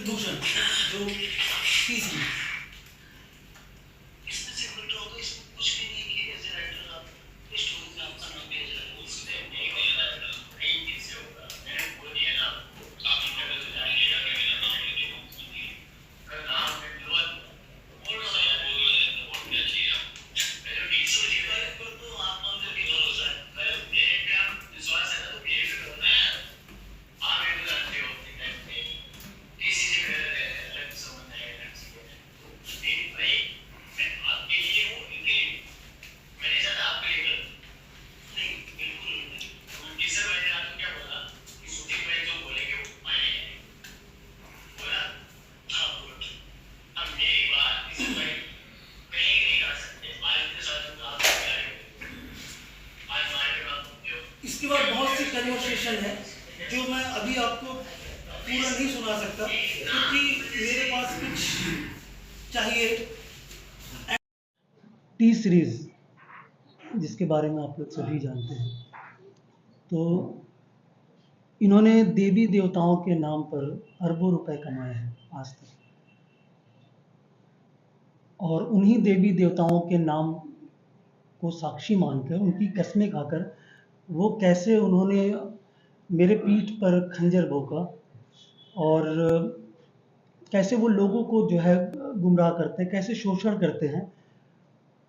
भूषण जो तीसरी इसमें से उल्टा होगा, इसमें कुछ भी नहीं कि एज ए राइटर आप स्टोरी में आपका नाम भेज रहे हो, उसमें नहीं होगा, नहीं किससे होगा, मैंने बोल दिया ना आपकी जगह से जानिएगा कि मेरा नाम लेके नहीं का नाम है विवाद बोल रहा है, बोल रहे हैं तो बहुत अच्छी है। मेरे बीच जी पर तो आप मान लो कि भरोसा है, मेरे पे आप विश्वास है ना, तो ये भी करना है। आप ये तो जानते हो कि टाइम पे किसी से मेरा अलग संबंध है, अलग चीज़ है। नहीं भाई, मैं आपके लिए हूँ, इनके लिए मैंने शायद आपके लिए कर नहीं, बिल्कुल नहीं। उनकी सर मैंने आपको क्या बोला कि सुधीर भाई जो बोलेंगे वो मानेंगे, बोला हाँ बोलो। अब मेरी बात किसी भाई कहीं नहीं कर सकते, आज के साथ तो आप क्या है, आज हमारे बात होते हो। इसके बाद बहुत सी कन्वर्सेशन है जो मैं अभी आपको पूरा नहीं सुना सकता क्योंकि मेरे पास कुछ चाहिए। टी सीरीज जिसके बारे में आप लोग सभी जानते हैं, तो इन्होंने देवी देवताओं के नाम पर अरबों रुपए कमाए हैं आज तक, और उन्हीं देवी देवताओं के नाम को साक्षी मानकर, उनकी कस्में खाकर, वो कैसे उन्होंने मेरे पीठ पर खंजर भोंका और कैसे वो लोगों को जो है गुमराह करते हैं, कैसे शोषण करते हैं,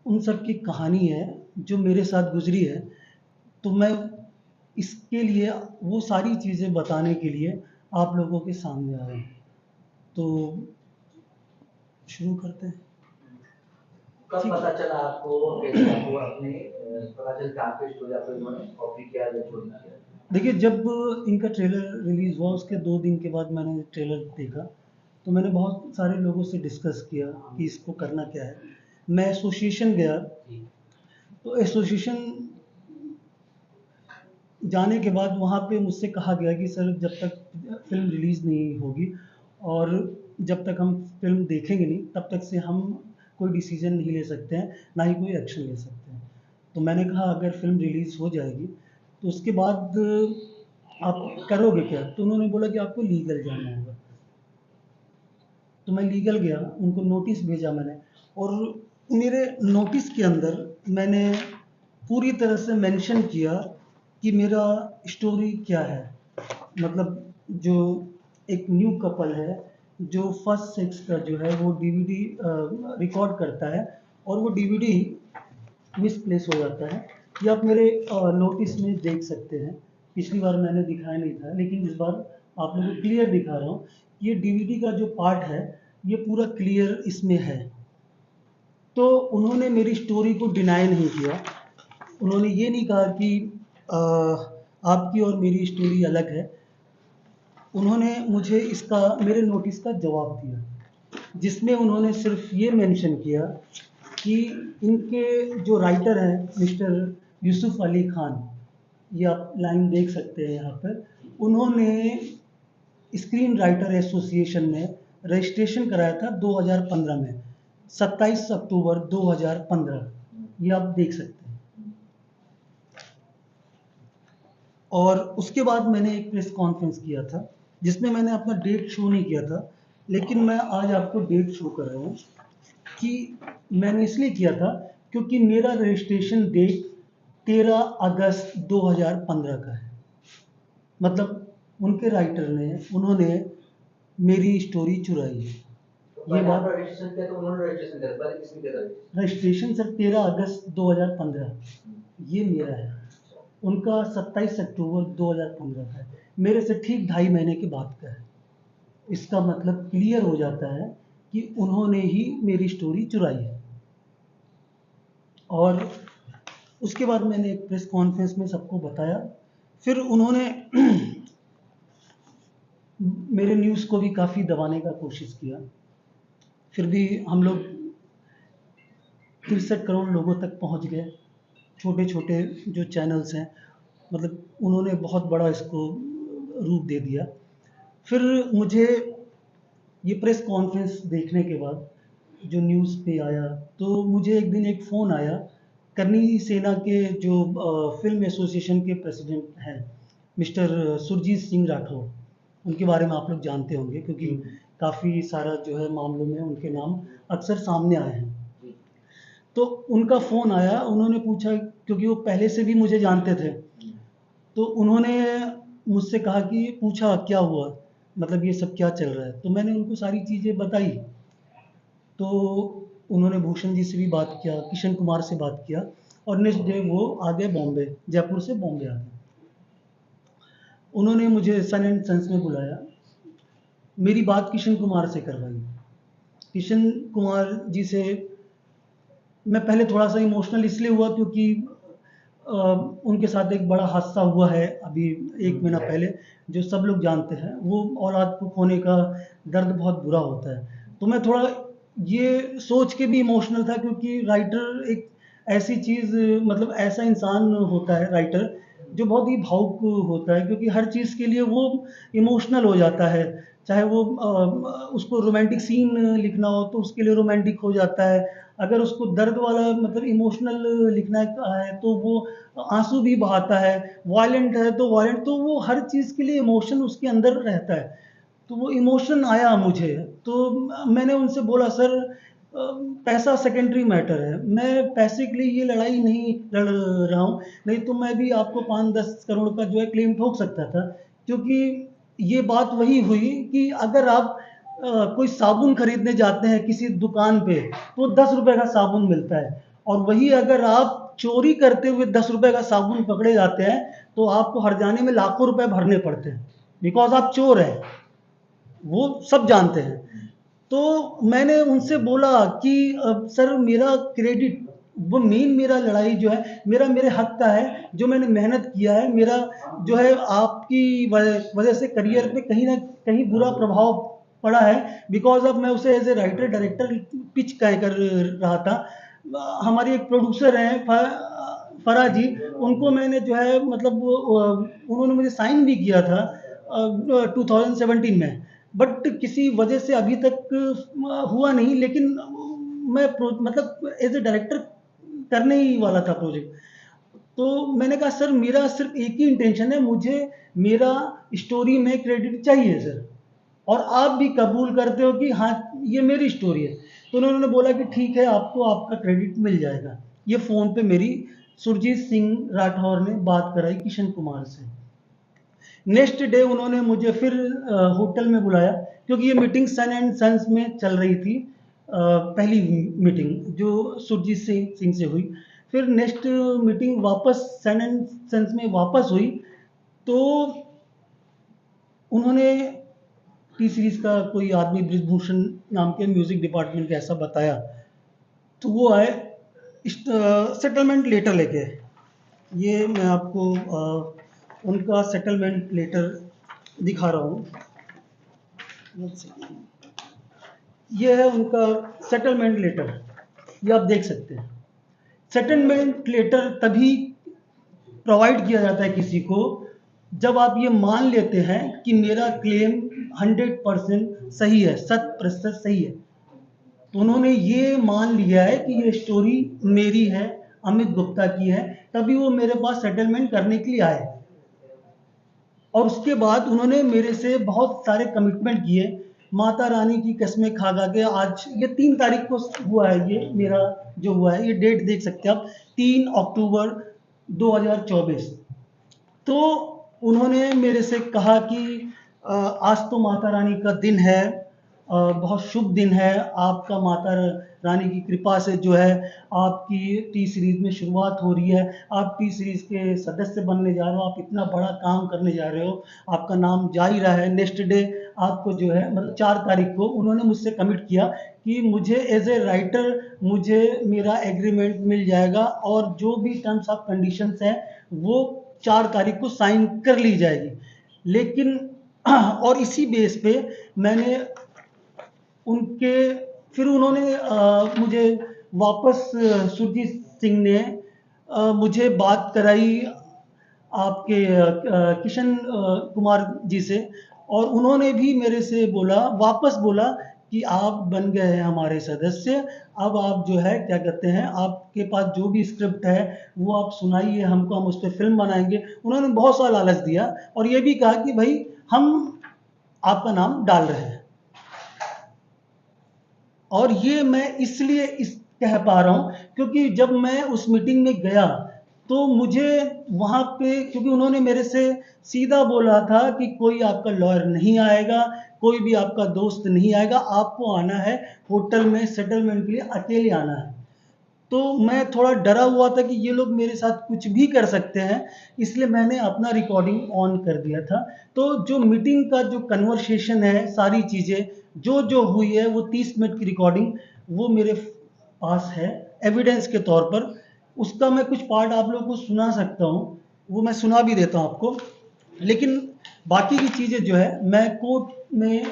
उन सब की कहानी है जो मेरे साथ गुजरी है। तो मैं इसके लिए वो सारी चीज़ें बताने के लिए आप लोगों के सामने आया हूँ। तो शुरू करते हैं। कब पता चला आपको कि आपको अपने पता चल के आपकी स्टोरी आपको इन्होंने कॉपी किया या छोड़ दिया? देखिए, जब इनका ट्रेलर रिलीज़ हुआ उसके 2 दिन के बाद मैंने ट्रेलर देखा, तो मैंने बहुत सारे लोगों से डिस्कस किया कि इसको करना क्या है। मैं एसोसिएशन गया, तो एसोसिएशन जाने के बाद वहाँ पे मुझसे कहा गया कि सर जब तक फ़िल्म रिलीज़ नहीं होगी और जब तक हम फ़िल्म देखेंगे नहीं, तब तक से हम कोई डिसीज़न नहीं ले सकते हैं, ना ही कोई एक्शन ले सकते हैं। तो मैंने कहा अगर फ़िल्म रिलीज़ हो जाएगी तो उसके बाद आप करोगे क्या? तो उन्होंने बोला कि आपको लीगल जाना होगा। तो मैं लीगल गया, उनको नोटिस भेजा मैंने, और मेरे नोटिस के अंदर मैंने पूरी तरह से मेंशन किया कि मेरा स्टोरी क्या है। मतलब जो एक न्यू कपल है जो फर्स्ट सेक्स का जो है वो डीवीडी रिकॉर्ड करता है और वो डीवीडी मिसप्लेस हो जाता है। ये आप मेरे नोटिस में देख सकते हैं। पिछली बार मैंने दिखाया नहीं था, लेकिन इस बार आप लोगों को क्लियर दिखा रहा हूँ। ये डीवीडी का जो पार्ट है ये पूरा क्लियर इसमें है। तो उन्होंने मेरी स्टोरी को डिनाई नहीं किया। उन्होंने ये नहीं कहा कि आपकी और मेरी स्टोरी अलग है। उन्होंने मुझे इसका मेरे नोटिस का जवाब दिया, जिसमें उन्होंने सिर्फ ये मेंशन किया कि इनके जो राइटर हैं मिस्टर यूसुफ अली खान, ये आप लाइन देख सकते हैं यहाँ पर, उन्होंने स्क्रीन राइटर एसोसिएशन में रजिस्ट्रेशन कराया था 2015 में, 27 अक्टूबर 2015, ये आप देख सकते हैं। और उसके बाद मैंने एक प्रेस कॉन्फ्रेंस किया था जिसमें मैंने अपना डेट शो नहीं किया था, लेकिन मैं आज आपको डेट शो कर रहा हूँ कि मैंने इसलिए किया था क्योंकि मेरा रजिस्ट्रेशन डेट 13 अगस्त 2015 का है। मतलब उनके राइटर ने उन्होंने मेरी स्टोरी चुराई है। ये बात रजिस्ट्रेशन किया तो उन्होंने रजिस्ट्रेशन किया, पर किसने किया रजिस्ट्रेशन सर 13 अगस्त 2015, ये मेरा है। उनका 27 अक्टूबर 2015 का है, मेरे से ठीक 2.5 महीने के बाद का है। इसका मतलब क्लियर हो जाता है कि उन्होंने ही मेरी स्टोरी चुराई है। और उसके बाद मैंने एक प्रेस कॉन्फ्रेंस में सबको बताया। फिर उन्होंने मेरे न्यूज़ को भी काफ़ी दबाने का कोशिश किया। फिर भी हम लोग 63 करोड़ लोगों तक पहुंच गए। छोटे छोटे जो चैनल्स हैं, मतलब उन्होंने बहुत बड़ा इसको रूप दे दिया। फिर मुझे ये प्रेस कॉन्फ्रेंस देखने के बाद जो न्यूज़ पे आया, तो मुझे एक दिन एक फ़ोन आया करनी सेना के जो फिल्म एसोसिएशन के प्रेसिडेंट हैं मिस्टर सुरजीत सिंह राठौर, उनके बारे में आप लोग जानते होंगे क्योंकि काफ़ी सारा जो है मामलों में उनके नाम अक्सर सामने आए हैं। जी। तो उनका फ़ोन आया, उन्होंने पूछा, क्योंकि वो पहले से भी मुझे जानते थे, तो उन्होंने मुझसे कहा कि पूछा क्या हुआ, मतलब ये सब क्या चल रहा है? तो मैंने उनको सारी चीज़ें बताई। तो उन्होंने भूषण जी से भी बात किया, किशन कुमार से बात किया, और नेक्स्ट डे वो आ गए बॉम्बे, जयपुर से बॉम्बे आ गए। उन्होंने मुझे सन एंड सन्स में बुलाया, मेरी बात किशन कुमार से करवाई। किशन कुमार जी से मैं पहले थोड़ा-सा इमोशनल इसलिए हुआ क्योंकि उनके साथ एक बड़ा हादसा हुआ है अभी 1 महीना पहले, जो सब लोग जानते हैं। वो औलाद को खोने का दर्द बहुत बुरा होता है। तो मैं थोड़ा ये सोच के भी इमोशनल था, क्योंकि राइटर एक ऐसी चीज़, मतलब ऐसा इंसान होता है राइटर, जो बहुत ही भावुक होता है, क्योंकि हर चीज़ के लिए वो इमोशनल हो जाता है। चाहे वो उसको रोमांटिक सीन लिखना हो तो उसके लिए रोमांटिक हो जाता है। अगर उसको दर्द वाला, मतलब इमोशनल लिखना है तो वो आँसू भी बहाता है। वायलेंट है तो वायलेंट, तो वो हर चीज़ के लिए इमोशन उसके अंदर रहता है। तो वो इमोशन आया मुझे, तो मैंने उनसे बोला, सर पैसा सेकेंडरी मैटर है, मैं पैसे के लिए ये लड़ाई नहीं लड़ रहा हूँ, नहीं तो मैं भी आपको 5-10 करोड़ का जो है क्लेम ठोक सकता था। क्योंकि ये बात वही हुई कि अगर आप कोई साबुन खरीदने जाते हैं किसी दुकान पे, तो 10 रुपए का साबुन मिलता है, और वही अगर आप चोरी करते हुए 10 रुपए का साबुन पकड़े जाते हैं, तो आपको हर्जाने में लाखों रुपए भरने पड़ते हैं, बिकॉज़ आप चोर हैं। वो सब जानते हैं। तो मैंने उनसे बोला कि सर मेरा क्रेडिट, वो मेन मेरा लड़ाई जो है मेरा मेरे हक का है, जो मैंने मेहनत किया है, मेरा जो है आपकी वजह से करियर पे कहीं ना कहीं बुरा प्रभाव पड़ा है, बिकॉज अब मैं उसे as a writer director pitch कर रहा था। हमारी एक प्रोड्यूसर हैं फरा जी, उनको मैंने जो है, मतलब उन्होंने मुझे साइन भी किया था 2017 में, बट किसी वजह से अभी तक हुआ नहीं। लेकिन मैं मतलब एज ए डायरेक्टर करने ही वाला था प्रोजेक्ट। तो मैंने कहा सर मेरा सिर्फ एक ही इंटेंशन है, मुझे मेरा स्टोरी में क्रेडिट चाहिए सर, और आप भी कबूल करते हो कि हाँ ये मेरी स्टोरी है। तो उन्होंने बोला कि ठीक है, आपको आपका क्रेडिट मिल जाएगा। ये फ़ोन पे मेरी सुरजीत सिंह राठौर ने बात कराई किशन कुमार से। नेक्स्ट डे उन्होंने मुझे फिर होटल में बुलाया, क्योंकि ये मीटिंग सन एंड सन्स में चल रही थी। पहली मीटिंग जो सुरजीत सिंह से हुई, फिर नेक्स्ट मीटिंग वापस सन एंड सन्स में वापस हुई, तो उन्होंने टी सीरीज का कोई आदमी ब्रिजभूषण नाम के म्यूजिक डिपार्टमेंट का ऐसा बताया, तो वो आए सेटलमेंट लेटर लेके। ये मैं आपको उनका सेटलमेंट लेटर दिखा रहा हूँ। ये है उनका सेटलमेंट लेटर, ये आप देख सकते हैं। सेटलमेंट लेटर तभी प्रोवाइड किया जाता है किसी को जब आप ये मान लेते हैं कि मेरा क्लेम 100% सही है, 100% सही है। तो उन्होंने ये मान लिया है कि ये स्टोरी मेरी है, अमित गुप्ता की है, तभी वो मेरे पास सेटलमेंट करने के लिए आए। और उसके बाद उन्होंने मेरे से बहुत सारे कमिटमेंट किए, माता रानी की कसमें खा गा के। आज ये 3 तारीख को हुआ है, ये मेरा जो हुआ है, ये डेट देख सकते हैं आप, 3 अक्टूबर 2024। तो उन्होंने मेरे से कहा कि आज तो माता रानी का दिन है, बहुत शुभ दिन है, आपका माता रानी की कृपा से जो है आपकी टी सीरीज में शुरुआत हो रही है, आप टी सीरीज के सदस्य बनने जा रहे हो, आप इतना बड़ा काम करने जा रहे हो, आपका नाम जा ही रहा है। नेक्स्ट डे आपको जो है, मतलब 4 तारीख को उन्होंने मुझसे कमिट किया कि मुझे एज ए राइटर मुझे मेरा एग्रीमेंट मिल जाएगा, और जो भी टर्म्स ऑफ कंडीशंस हैं वो 4 तारीख को साइन कर ली जाएगी। लेकिन और इसी बेस पे मैंने उनके, फिर उन्होंने मुझे वापस सुरजीत सिंह ने मुझे बात कराई आपके किशन कुमार जी से, और उन्होंने भी मेरे से बोला, वापस बोला कि आप बन गए हैं हमारे सदस्य, अब आप जो है क्या कहते हैं, आपके पास जो भी स्क्रिप्ट है वो आप सुनाइए हमको, हम उस पर फिल्म बनाएंगे। उन्होंने बहुत सा लालच दिया, और ये भी कहा कि भाई हम आपका नाम डाल रहे हैं। और ये मैं इसलिए कह पा रहा हूँ क्योंकि जब मैं उस मीटिंग में गया तो मुझे वहाँ पे, क्योंकि उन्होंने मेरे से सीधा बोला था कि कोई आपका लॉयर नहीं आएगा, कोई भी आपका दोस्त नहीं आएगा, आपको आना है होटल में सेटलमेंट के लिए, अकेले आना है। तो मैं थोड़ा डरा हुआ था कि ये लोग मेरे साथ कुछ भी कर सकते हैं, इसलिए मैंने अपना रिकॉर्डिंग ऑन कर दिया था। तो जो मीटिंग का जो कन्वर्सेशन है, सारी चीज़ें जो हुई है, वो 30 मिनट की रिकॉर्डिंग वो मेरे पास है एविडेंस के तौर पर। उसका मैं कुछ पार्ट आप लोगों को सुना सकता हूँ, वो मैं सुना भी देता हूँ आपको। लेकिन बाकी की चीज़ें जो है, मैं कोर्ट में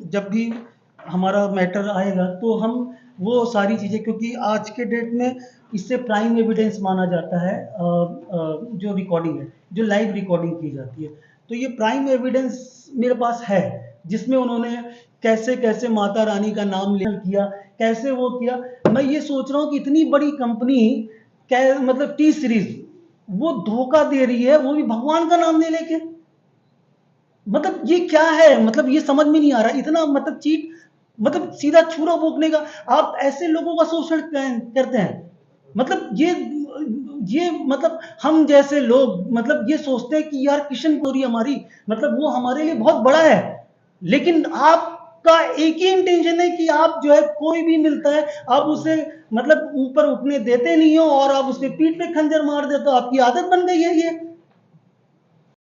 जब भी हमारा मैटर आएगा तो हम वो सारी चीज़ें, क्योंकि आज के डेट में इससे प्राइम एविडेंस माना जाता है, जो रिकॉर्डिंग है, जो लाइव रिकॉर्डिंग की जाती है, तो ये प्राइम एविडेंस मेरे पास है, जिसमें उन्होंने कैसे कैसे माता रानी का नाम किया, कैसे वो किया। मैं ये सोच रहा हूँ कि इतनी बड़ी कंपनी, मतलब टी सीरीज, वो धोखा दे रही है, वो भी भगवान का नाम ले लेके। मतलब ये क्या है, मतलब ये समझ में नहीं आ रहा, इतना मतलब चीट, मतलब सीधा छुरा भोंकने का। आप ऐसे लोगों का शोषण करते हैं, मतलब ये मतलब हम जैसे लोग मतलब ये सोचते हैं कि यार किशन गौरी हमारी, मतलब वो हमारे लिए बहुत बड़ा है, लेकिन आपका एक ही इंटेंशन है कि आप जो है, कोई भी मिलता है आप उसे मतलब ऊपर उठने देते नहीं हो और आप उसके पीठ पे खंजर मार देते हो। आपकी आदत बन गई है ये।